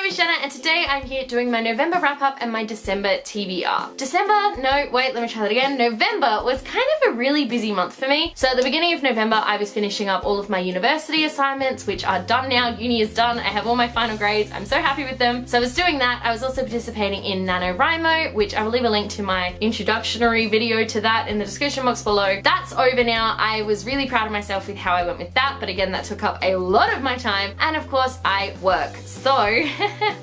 name is Jenna and today I'm here doing my November wrap up and my December TBR. November was kind of a really busy month for me. So at the beginning of November I was finishing up all of my university assignments, which are done now. Uni is done. I have all my final grades. I'm so happy with them. So I was doing that. I was also participating in NaNoWriMo, which I will leave a link to my introductory video to that in the description box below. That's over now. I was really proud of myself with how I went with that, but again that took up a lot of my time, and of course I work. So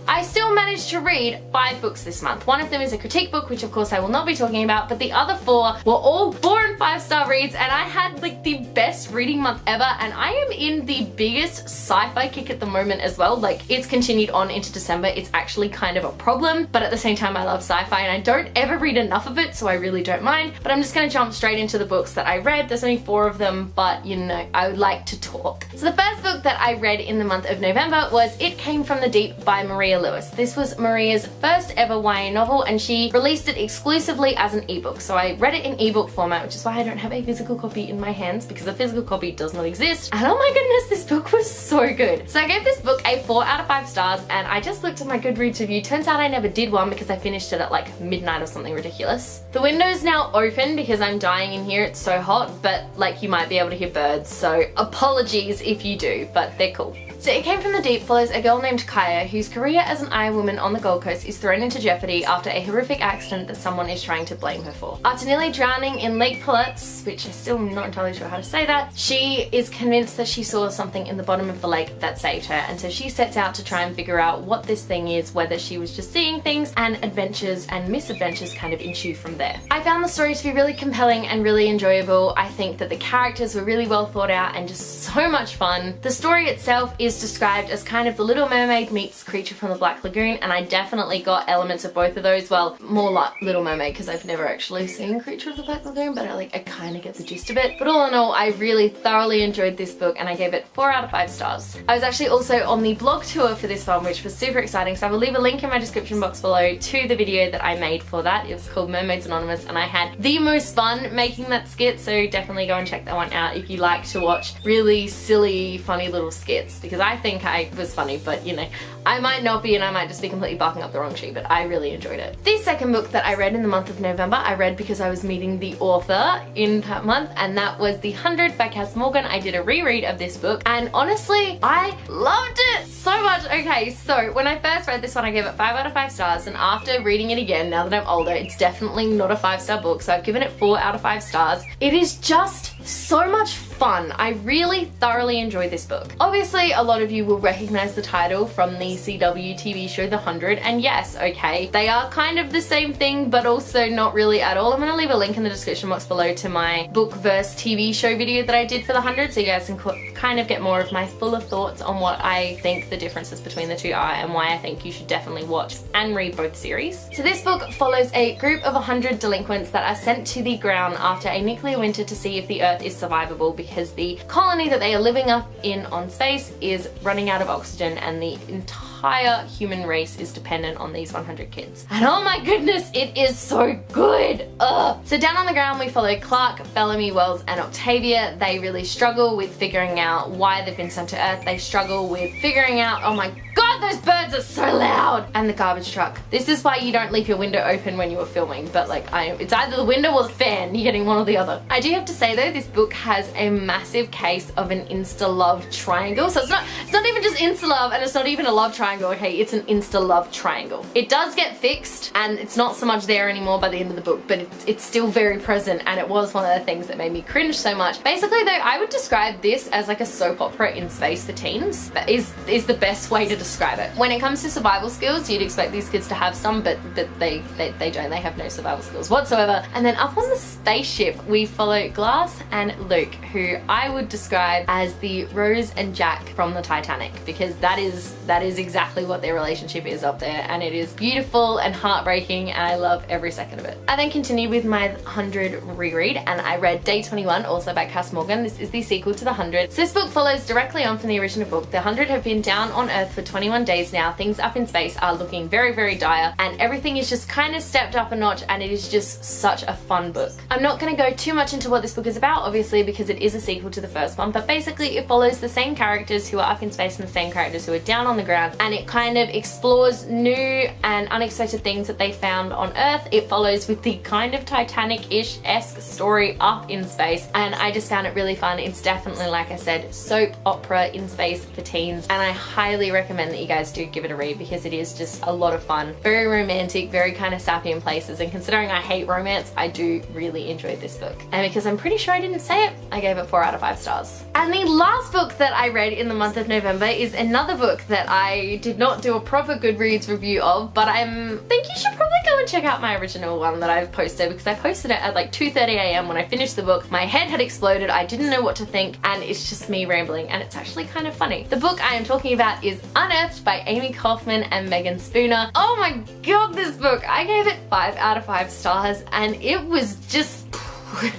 I still managed to read 5 books this month. One of them is a critique book, which of course I will not be talking about, but the other 4 were all 4 and 5-star reads, and I had like the best reading month ever, and I am in the biggest sci-fi kick at the moment as well. Like, it's continued on into December. It's actually kind of a problem, but at the same time I love sci-fi and I don't ever read enough of it, so I really don't mind. But I'm just gonna jump straight into the books that I read. There's only 4 of them, but you know, I would like to talk. So the first book that I read in the month of November was It Came From the Deep by Maria Lewis. This was Maria's first ever YA novel, and she released it exclusively as an ebook. So I read it in ebook format, which is why I don't have a physical copy in my hands, because a physical copy does not exist. And oh my goodness, this book was so good. So I gave this book a 4 out of 5 stars, and I just looked at my Goodreads review. Turns out I never did one because I finished it at like midnight or something ridiculous. The window's now open because I'm dying in here. It's so hot, but like you might be able to hear birds, so apologies if you do, but they're cool. So It Came From the Deep follows a girl named Kaya whose career as an Aya woman on the Gold Coast is thrown into jeopardy after a horrific accident that someone is trying to blame her for. After nearly drowning in Lake Pulitz, which I'm still not entirely sure how to say that, she is convinced that she saw something in the bottom of the lake that saved her, and so she sets out to try and figure out what this thing is, whether she was just seeing things, and adventures and misadventures kind of ensue from there. I found the story to be really compelling and really enjoyable. I think that the characters were really well thought out and just so much fun. The story itself is described as kind of the Little Mermaid meets Creature from the Black Lagoon, and I definitely got elements of both of those. Well, more like Little Mermaid because I've never actually seen Creature of the Black Lagoon, but I kind of get the gist of it. But all in all, I really thoroughly enjoyed this book and I gave it 4 out of 5 stars. I was actually also on the blog tour for this one, which was super exciting, so I will leave a link in my description box below to the video that I made for that. It was called Mermaids Anonymous, and I had the most fun making that skit, so definitely go and check that one out if you like to watch really silly, funny little skits, because I think I was funny, but you know, I might not be and I might just be completely barking up the wrong tree, but I really enjoyed it. The second book that I read in the month of November, I read because I was meeting the author in that month, and that was The 100 by Cass Morgan. I did a reread of this book and honestly, I loved it so much. Okay, so when I first read this one, I gave it 5 out of 5 stars, and after reading it again, now that I'm older, it's definitely not a 5-star book, so I've given it 4 out of 5 stars. It is just so much fun. I really thoroughly enjoyed this book. Obviously, a lot of you will recognize the title from the CW TV show The 100, and yes, okay, they are kind of the same thing, but also not really at all. I'm gonna leave a link in the description box below to my book versus TV show video that I did for The 100, so you guys can kind of get more of my fuller thoughts on what I think the differences between the two are and why I think you should definitely watch and read both series. So this book follows a group of 100 delinquents that are sent to the ground after a nuclear winter to see if the Earth is survivable, because the colony that they are living up in on space is running out of oxygen and the entire human race is dependent on these 100 kids. And oh my goodness, it is so good. Ugh. So down on the ground we follow Clark, Bellamy, Wells and Octavia. They really struggle with figuring out why they've been sent to Earth. They struggle with figuring out, oh my god, those birds are so loud! And the garbage truck. This is why you don't leave your window open when you are filming, but like it's either the window or the fan. You're getting one or the other. I do have to say though, this book has a massive case of an insta-love triangle. So it's not even just insta-love, and it's not even a love triangle, okay? It's an insta-love triangle. It does get fixed, and it's not so much there anymore by the end of the book, but it's still very present, and it was one of the things that made me cringe so much. Basically though, I would describe this as like a soap opera in space for teens. That is the best way to describe it. When it comes to survival skills, you'd expect these kids to have some, but they don't. They have no survival skills whatsoever. And then up on the spaceship, we follow Glass and Luke, who I would describe as the Rose and Jack from the Titanic, because that is exactly what their relationship is up there, and it is beautiful and heartbreaking, and I love every second of it. I then continued with my 100 reread, and I read Day 21, also by Cass Morgan. This is the sequel to The 100. So this book follows directly on from the original book. The 100 have been down on Earth for 21 21 days now, things up in space are looking very, very dire, and everything is just kind of stepped up a notch, and it is just such a fun book. I'm not going to go too much into what this book is about, obviously, because it is a sequel to the first one, but basically it follows the same characters who are up in space and the same characters who are down on the ground, and it kind of explores new and unexpected things that they found on Earth. It follows with the kind of Titanic-ish-esque story up in space, and I just found it really fun. It's definitely, like I said, soap opera in space for teens, and I highly recommend that you guys do give it a read because it is just a lot of fun. Very romantic, very kind of sappy in places, and considering I hate romance, I do really enjoy this book. And because I'm pretty sure I didn't say it, I gave it 4 out of 5 stars. And the last book that I read in the month of November is another book that I did not do a proper Goodreads review of, but I think you should probably go and check out my original one that I've posted, because I posted it at like 2:30 a.m. when I finished the book. My head had exploded, I didn't know what to think, and it's just me rambling, and it's actually kind of funny. The book I am talking about is Unearthed by Amy Kaufman and Megan Spooner. Oh my god, this book! I gave it 5 out of 5 stars, and it was just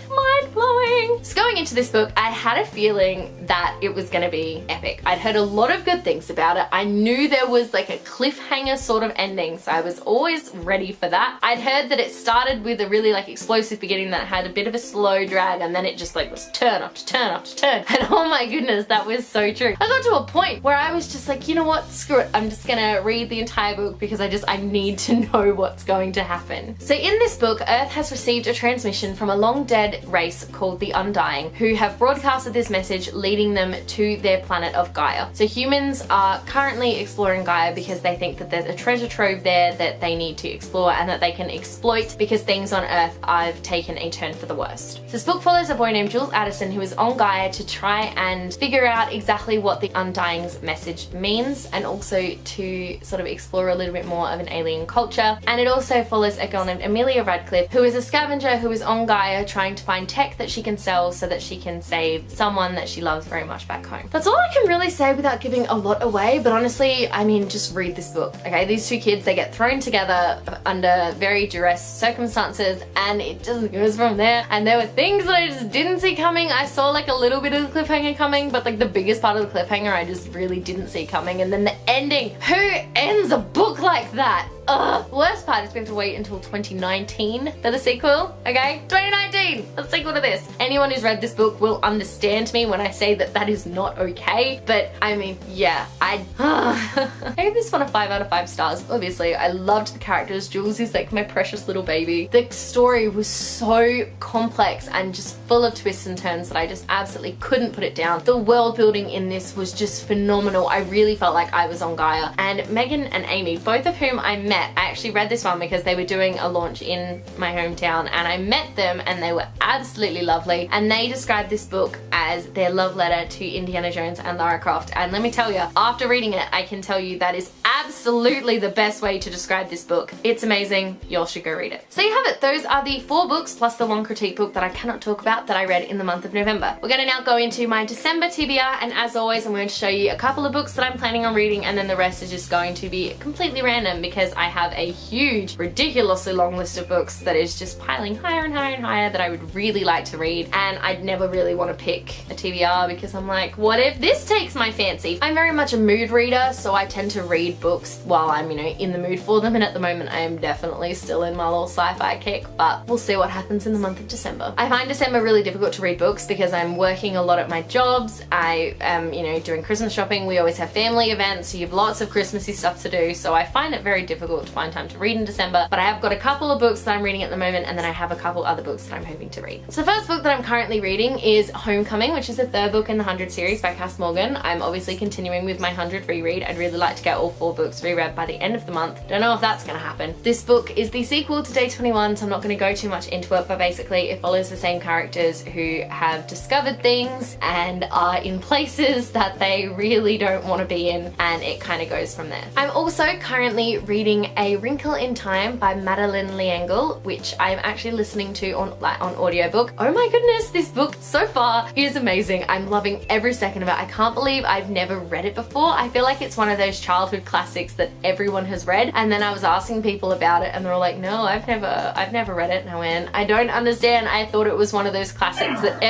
mind-blowing. So going into this book, I had a feeling that it was gonna be epic. I'd heard a lot of good things about it. I knew there was like a cliffhanger sort of ending, so I was always ready for that. I'd heard that it started with a really like explosive beginning that had a bit of a slow drag, and then it just like was turn after turn after turn. And oh my goodness, that was so true. I got to a point where I was just like, you know what, screw it. I'm just gonna read the entire book because I need to know what's going to happen. So in this book, Earth has received a transmission from a long dead race called the Undying, who have broadcasted this message leading them to their planet of Gaia. So humans are currently exploring Gaia because they think that there's a treasure trove there that they need to explore and that they can exploit because things on Earth have taken a turn for the worst. So this book follows a boy named Jules Addison who is on Gaia to try and figure out exactly what the Undying's message means, and also to sort of explore a little bit more of an alien culture. And it also follows a girl named Amelia Radcliffe, who is a scavenger who is on Gaia trying to find tech that she can sell so that she can save someone that she loves very much back home. That's all I can really say without giving a lot away, but honestly, I mean, just read this book, okay? These two kids, they get thrown together under very duress circumstances, and it just goes from there. And there were things that I just didn't see coming. I saw like a little bit of the cliffhanger coming, but like the biggest part of the cliffhanger I just really didn't see coming. And then the ending, who ends a book like that? Ugh. The worst part is we have to wait until 2019 for the sequel, okay? 2019, the sequel to this. Anyone who's read this book will understand me when I say that that is not okay, but I mean, yeah, I gave this one a 5 out of 5 stars. Obviously, I loved the characters. Jules is like my precious little baby. The story was so complex and just full of twists and turns that I just absolutely couldn't put it down. The world building in this was just phenomenal. I really felt like I was on Gaia. And Megan and Amy, both of whom I met, I actually read this one because they were doing a launch in my hometown, and I met them and they were absolutely lovely, and they described this book as their love letter to Indiana Jones and Lara Croft. And let me tell you, after reading it, I can tell you that is absolutely the best way to describe this book. It's amazing. Y'all should go read it. So you have it. Those are the 4 books plus the 1 critique book that I cannot talk about that I read in the month of November. We're going to now go into my December TBR, and as always, I'm going to show you a couple of books that I'm planning on reading, and then the rest is just going to be completely random because I have a huge, ridiculously long list of books that is just piling higher and higher and higher that I would really like to read, and I'd never really want to pick a TBR because I'm like, what if this takes my fancy? I'm very much a mood reader, so I tend to read books while I'm, you know, in the mood for them, and at the moment I am definitely still in my little sci-fi kick, but we'll see what happens in the month of December. I find December really difficult to read books because I'm working a lot at my jobs. I am, you know, doing Christmas shopping. We always have family events, so you have lots of Christmassy stuff to do, so I find it very difficult to find time to read in December, but I have got a couple of books that I'm reading at the moment, and then I have a couple other books that I'm hoping to read. So the first book that I'm currently reading is Homecoming, which is the 3rd book in the 100 series by Cass Morgan. I'm obviously continuing with my 100 reread. I'd really like to get all 4 books reread by the end of the month. Don't know if that's gonna happen. This book is the sequel to Day 21, so I'm not gonna go too much into it, but basically it follows the same characters who have discovered things and are in places that they really don't want to be in, and it kind of goes from there. I'm also currently reading A Wrinkle in Time by Madeleine L'Engle, which I'm actually listening to on audiobook. Oh my goodness, this book so far is amazing. I'm loving every second of it. I can't believe I've never read it before. I feel like it's one of those childhood classics that everyone has read. And then I was asking people about it and they're all like, no, I've never read it. And I went, I don't understand. I thought it was one of those classics that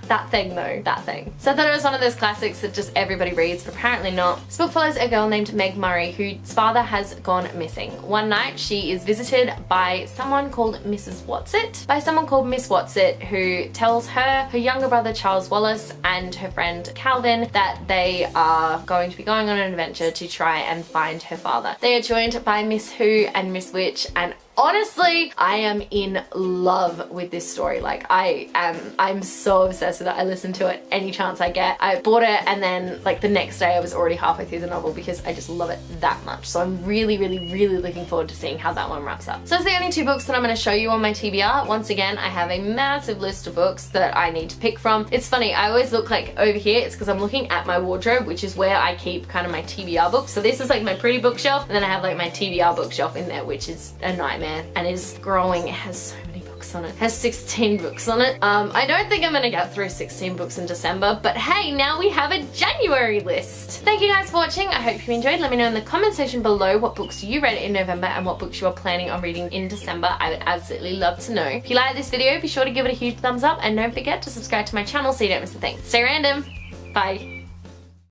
that thing though, that thing. So I thought it was one of those classics that just everybody reads, but apparently not. This book follows a girl named Meg Murray whose father has gone missing. One night she is visited by someone called Mrs. Whatsit, by someone called Miss Whatsit, who tells her younger brother Charles Wallace and her friend Calvin that they are going to be going on an adventure to try and find her father. They are joined by Miss Who and Miss Witch, and honestly, I am in love with this story. Like I'm so obsessed with it. I listen to it any chance I get. I bought it and then like the next day I was already halfway through the novel because I just love it that much. So I'm really looking forward to seeing how that one wraps up. So it's the only 2 books that I'm going to show you on my TBR. Once again, I have a massive list of books that I need to pick from. It's funny, I always look like over here, it's because I'm looking at my wardrobe, which is where I keep kind of my TBR books. So this is like my pretty bookshelf, and then I have like my TBR bookshelf in there, which is a nightmare and is growing. It has so many books on it. It has 16 books on it. I don't think I'm gonna get through 16 books in December, but hey, now we have a January list. Thank you guys for watching. I hope you enjoyed. Let me know in the comment section below what books you read in November and what books you are planning on reading in December. I would absolutely love to know. If you like this video, be sure to give it a huge thumbs up and don't forget to subscribe to my channel so you don't miss a thing. Stay random. Bye.